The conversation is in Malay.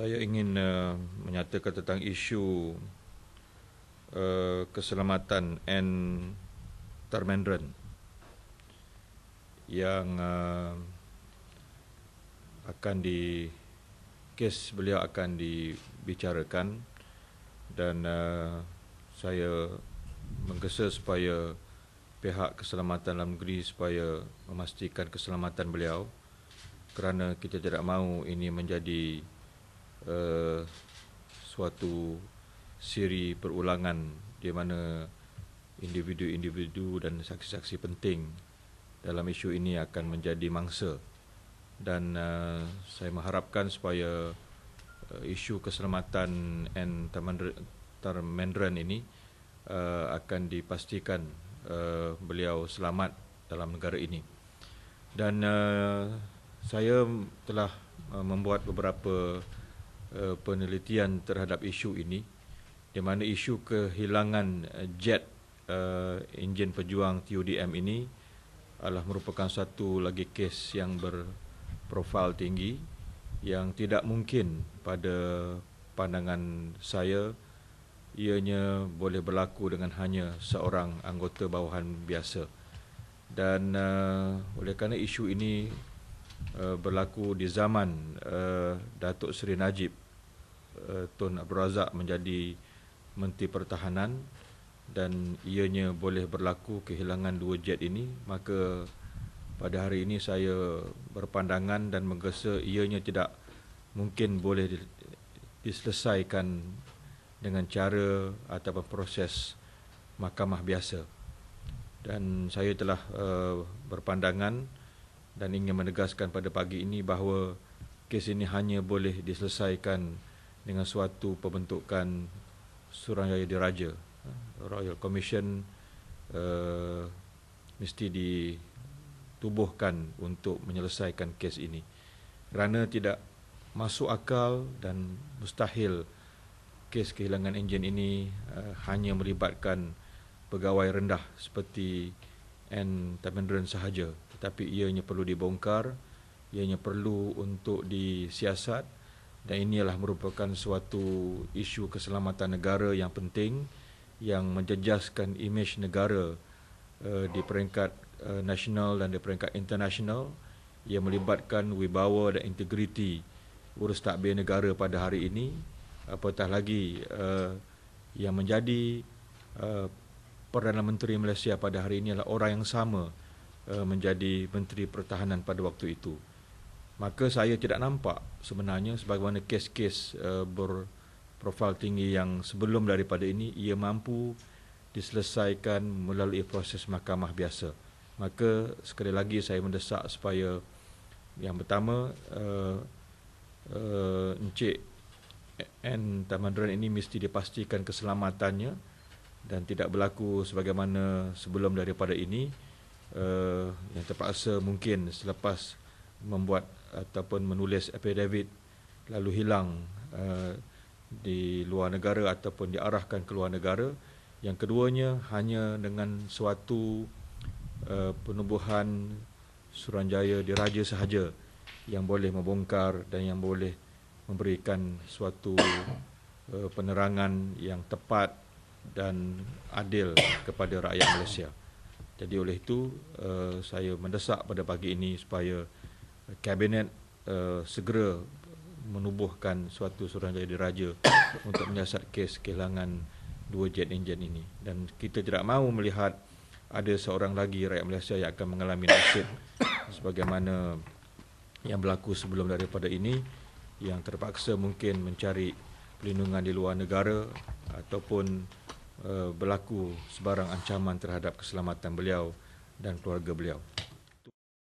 Saya ingin menyatakan tentang isu keselamatan N. Tharmendran yang kes beliau akan dibicarakan, dan saya menggesa supaya pihak keselamatan dalam negeri supaya memastikan keselamatan beliau, kerana kita tidak mahu ini menjadi suatu siri perulangan di mana individu-individu dan saksi-saksi penting dalam isu ini akan menjadi mangsa. Dan saya mengharapkan supaya isu keselamatan N. Tharmendran ini akan dipastikan beliau selamat dalam negara ini. Dan saya telah membuat beberapa penelitian terhadap isu ini, di mana isu kehilangan jet enjin pejuang TUDM ini adalah merupakan satu lagi kes yang berprofil tinggi, yang tidak mungkin pada pandangan saya ianya boleh berlaku dengan hanya seorang anggota bawahan biasa. Dan oleh kerana isu ini berlaku di zaman Datuk Seri Najib Tun Abdul Razak menjadi Menteri Pertahanan, dan ianya boleh berlaku kehilangan dua jet ini, maka pada hari ini saya berpandangan dan menggesa ianya tidak mungkin boleh diselesaikan dengan cara ataupun proses mahkamah biasa. Dan saya telah berpandangan dan ingin menegaskan pada pagi ini bahawa kes ini hanya boleh diselesaikan dengan suatu pembentukan Suruhanjaya Diraja. Royal Commission mesti ditubuhkan untuk menyelesaikan kes ini, kerana tidak masuk akal dan mustahil kes kehilangan enjin ini hanya melibatkan pegawai rendah seperti N. Tharmendran sahaja, tetapi ianya perlu dibongkar, ianya perlu untuk disiasat, dan ini adalah merupakan suatu isu keselamatan negara yang penting, yang menjejaskan imej negara di peringkat nasional dan di peringkat internasional, yang melibatkan wibawa dan integriti urus takbir negara pada hari ini. Apatah lagi yang menjadi Perdana Menteri Malaysia pada hari ini adalah orang yang sama menjadi Menteri Pertahanan pada waktu itu. Maka saya tidak nampak sebenarnya sebagaimana kes-kes berprofil tinggi yang sebelum daripada ini ia mampu diselesaikan melalui proses mahkamah biasa. Maka sekali lagi saya mendesak supaya yang pertama Encik N. Tharmendran ini mesti dipastikan keselamatannya dan tidak berlaku sebagaimana sebelum daripada ini, yang terpaksa mungkin selepas membuat ataupun menulis affidavit lalu hilang di luar negara ataupun diarahkan ke luar negara. Yang keduanya hanya dengan suatu penubuhan Suruhanjaya Diraja sahaja yang boleh membongkar dan yang boleh memberikan suatu penerangan yang tepat dan adil kepada rakyat Malaysia. Jadi oleh itu saya mendesak pada pagi ini supaya Kabinet segera menubuhkan suatu Suruhanjaya Diraja untuk menyiasat kes kehilangan dua jet enjin ini. Dan kita tidak mahu melihat ada seorang lagi rakyat Malaysia yang akan mengalami nasib sebagaimana yang berlaku sebelum daripada ini, yang terpaksa mungkin mencari perlindungan di luar negara ataupun berlaku sebarang ancaman terhadap keselamatan beliau dan keluarga beliau.